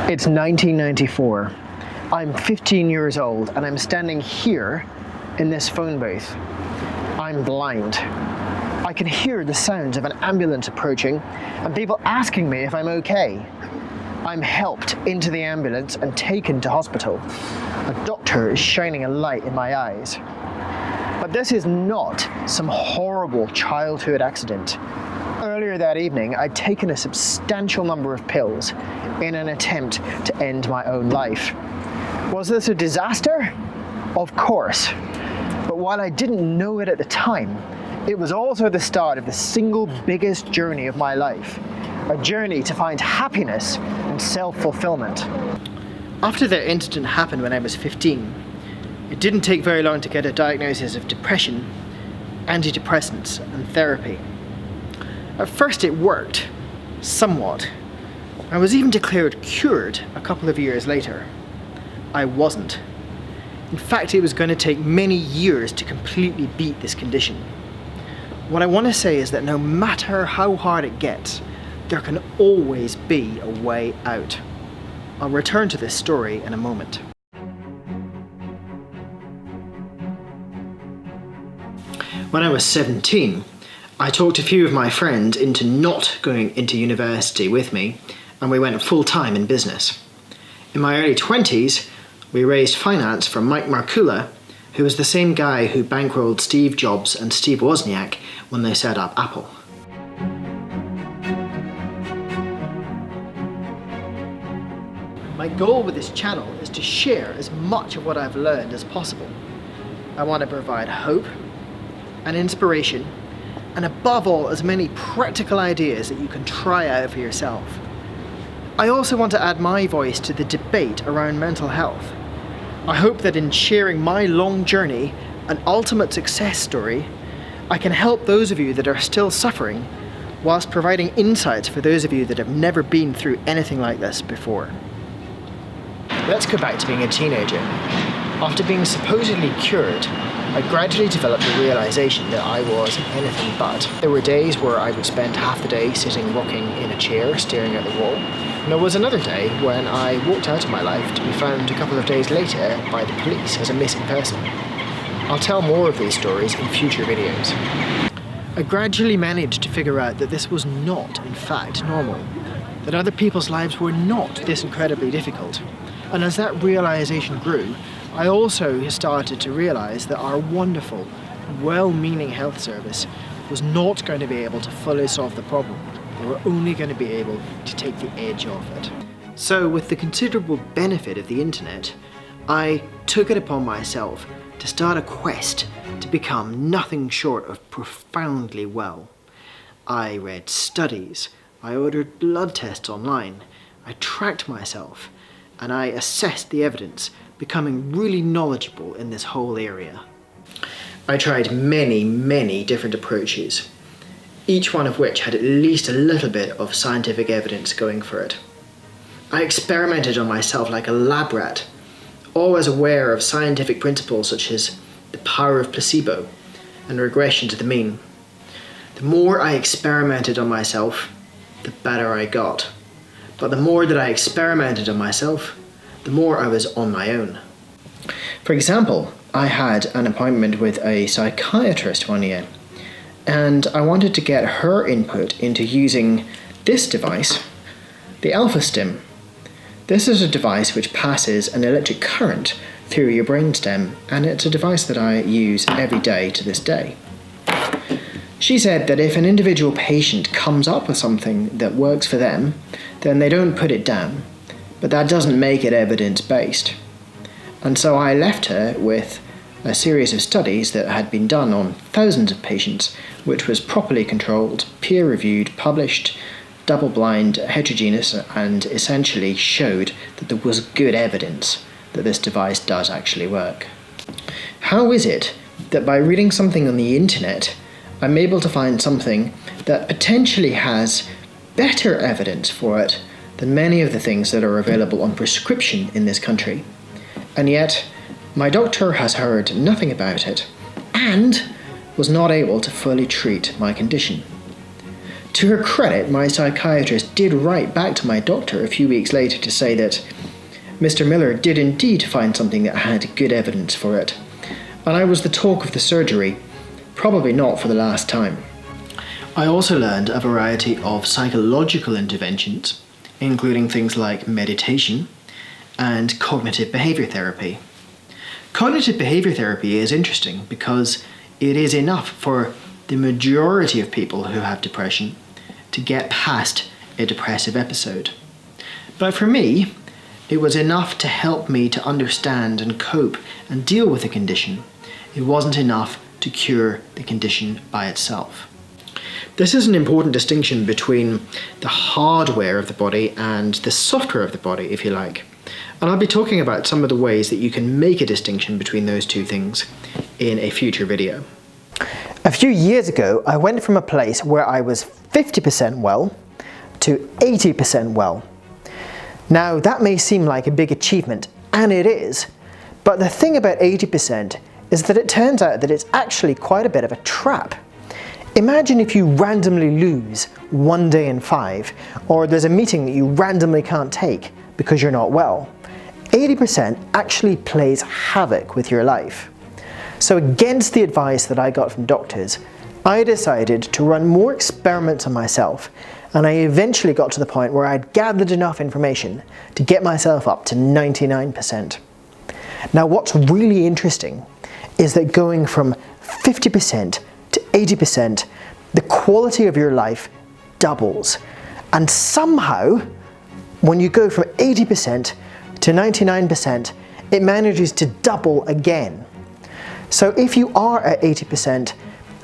It's 1994. I'm 15 years old and I'm standing here in this phone booth. I'm blind. I can hear the sounds of an ambulance approaching and people asking me if I'm okay. I'm helped into the ambulance and taken to hospital. A doctor is shining a light in my eyes. But this is not some horrible childhood accident. Earlier that evening, I'd taken a substantial number of pills in an attempt to end my own life. Was this a disaster? Of course. But while I didn't know it at the time, it was also the start of the single biggest journey of my life. A journey to find happiness and self-fulfillment. After that incident happened when I was 15, it didn't take very long to get a diagnosis of depression, antidepressants, and therapy. At first it worked, somewhat. I was even declared cured a couple of years later. I wasn't. In fact, it was going to take many years to completely beat this condition. What I want to say is that no matter how hard it gets, there can always be a way out. I'll return to this story in a moment. When I was 17, I talked a few of my friends into not going into university with me, and we went full-time in business. In my early 20s, we raised finance from Mike Markula, who was the same guy who bankrolled Steve Jobs and Steve Wozniak when they set up Apple. My goal with this channel is to share as much of what I've learned as possible. I want to provide hope and inspiration, and above all, as many practical ideas that you can try out for yourself. I also want to add my voice to the debate around mental health. I hope that in sharing my long journey and ultimate success story, I can help those of you that are still suffering, whilst providing insights for those of you that have never been through anything like this before. Let's go back to being a teenager. After being supposedly cured, I gradually developed the realization that I was anything but. There were days where I would spend half the day sitting rocking in a chair staring at the wall. And there was another day when I walked out of my life to be found a couple of days later by the police as a missing person. I'll tell more of these stories in future videos. I gradually managed to figure out that this was not, in fact, normal. That other people's lives were not this incredibly difficult. And as that realization grew, I also started to realize that our wonderful, well-meaning health service was not going to be able to fully solve the problem. They were only going to be able to take the edge off it. So with the considerable benefit of the internet, I took it upon myself to start a quest to become nothing short of profoundly well. I read studies, I ordered blood tests online, I tracked myself, and I assessed the evidence, becoming really knowledgeable in this whole area. I tried many different approaches, each one of which had at least a little bit of scientific evidence going for it. I experimented on myself like a lab rat, always aware of scientific principles such as the power of placebo and regression to the mean. The more I experimented on myself, the better I got. But the more that I experimented on myself, the more I was on my own. For example, I had an appointment with a psychiatrist one year, and I wanted to get her input into using this device, the alpha-stim. This is a device which passes an electric current through your brainstem, and it's a device that I use every day to this day. She said that if an individual patient comes up with something that works for them, then they don't put it down, but that doesn't make it evidence-based. And so I left her with a series of studies that had been done on thousands of patients, which was properly controlled, peer-reviewed, published, double-blind, heterogeneous, and essentially showed that there was good evidence that this device does actually work. How is it that by reading something on the internet, I'm able to find something that potentially has better evidence for it than many of the things that are available on prescription in this country? And yet, my doctor has heard nothing about it and was not able to fully treat my condition. To her credit, my psychiatrist did write back to my doctor a few weeks later to say that Mr. Miller did indeed find something that had good evidence for it, and I was the talk of the surgery, probably not for the last time. I also learned a variety of psychological interventions, including things like meditation and cognitive behaviour therapy. Cognitive behaviour therapy is interesting because it is enough for the majority of people who have depression to get past a depressive episode. But for me, it was enough to help me to understand and cope and deal with the condition. It wasn't enough to cure the condition by itself. This is an important distinction between the hardware of the body and the software of the body, if you like. And I'll be talking about some of the ways that you can make a distinction between those two things in a future video. A few years ago, I went from a place where I was 50% well to 80% well. Now, that may seem like a big achievement, and it is, but the thing about 80% is that it turns out that it's actually quite a bit of a trap. Imagine if you randomly lose one day in 5, or there's a meeting that you randomly can't take because you're not well. 80% actually plays havoc with your life. So against the advice that I got from doctors, I decided to run more experiments on myself, and I eventually got to the point where I'd gathered enough information to get myself up to 99%. Now, what's really interesting is that going from 50% to 80%, the quality of your life doubles. And somehow, when you go from 80% to 99%, it manages to double again. So if you are at 80%,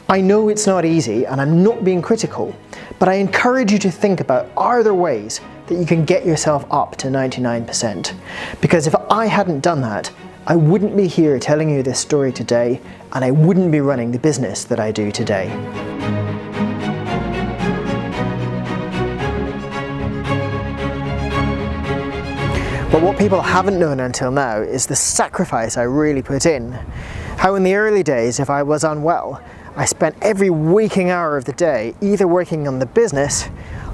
I know it's not easy and I'm not being critical, but I encourage you to think about, are there ways that you can get yourself up to 99%? Because if I hadn't done that, I wouldn't be here telling you this story today, and I wouldn't be running the business that I do today. But what people haven't known until now is the sacrifice I really put in. How in the early days, if I was unwell, I spent every waking hour of the day either working on the business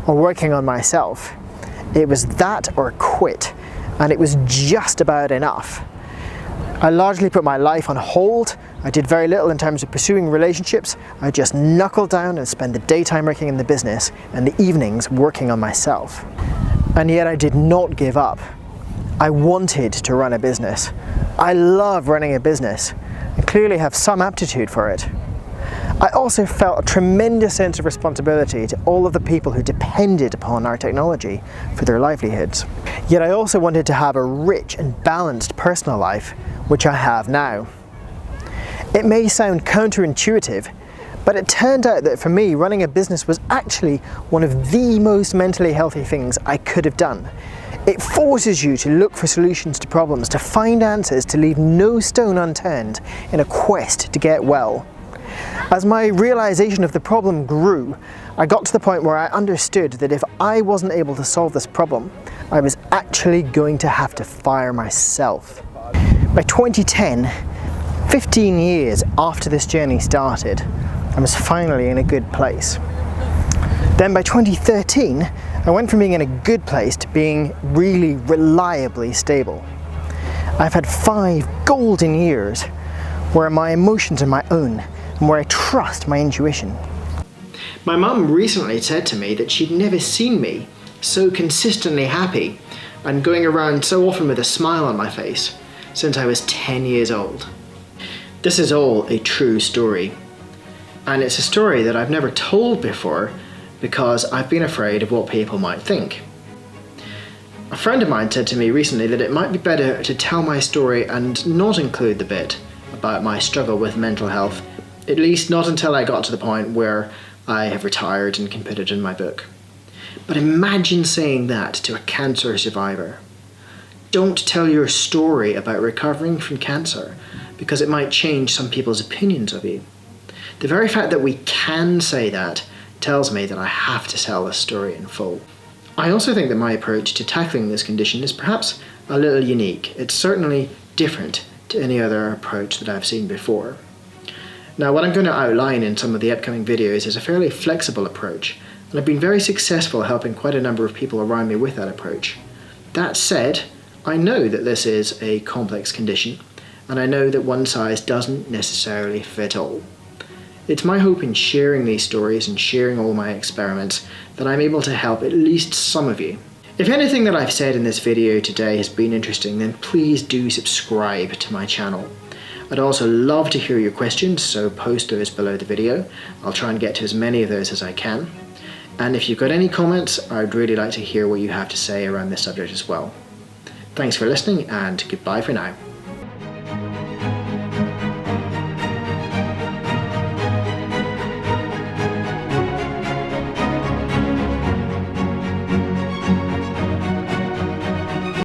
or working on myself. It was that or quit, and it was just about enough. I largely put my life on hold. I did very little in terms of pursuing relationships. I just knuckled down and spent the daytime working in the business and the evenings working on myself. And yet I did not give up. I wanted to run a business. I love running a business and clearly have some aptitude for it. I also felt a tremendous sense of responsibility to all of the people who depended upon our technology for their livelihoods. Yet I also wanted to have a rich and balanced personal life, which I have now. It may sound counterintuitive, but it turned out that for me, running a business was actually one of the most mentally healthy things I could have done. It forces you to look for solutions to problems, to find answers, to leave no stone unturned in a quest to get well. As my realization of the problem grew, I got to the point where I understood that if I wasn't able to solve this problem, I was actually going to have to fire myself. By 2010, 15 years after this journey started, I was finally in a good place. Then by 2013, I went from being in a good place to being really reliably stable. I've had 5 golden years where my emotions are my own and where I trust my intuition. My mum recently said to me that she'd never seen me so consistently happy and going around so often with a smile on my face since I was 10 years old. This is all a true story, and it's a story that I've never told before because I've been afraid of what people might think. A friend of mine said to me recently that it might be better to tell my story and not include the bit about my struggle with mental health, at least not until I got to the point where I have retired and can put it in my book. But imagine saying that to a cancer survivor. Don't tell your story about recovering from cancer because it might change some people's opinions of you. The very fact that we can say that tells me that I have to tell this story in full. I also think that my approach to tackling this condition is perhaps a little unique. It's certainly different to any other approach that I've seen before. Now, what I'm going to outline in some of the upcoming videos is a fairly flexible approach, and I've been very successful helping quite a number of people around me with that approach. That said, I know that this is a complex condition, and I know that one size doesn't necessarily fit all. It's my hope in sharing these stories and sharing all my experiments that I'm able to help at least some of you. If anything that I've said in this video today has been interesting, then please do subscribe to my channel. I'd also love to hear your questions, so post those below the video. I'll try and get to as many of those as I can. And if you've got any comments, I'd really like to hear what you have to say around this subject as well. Thanks for listening, and goodbye for now.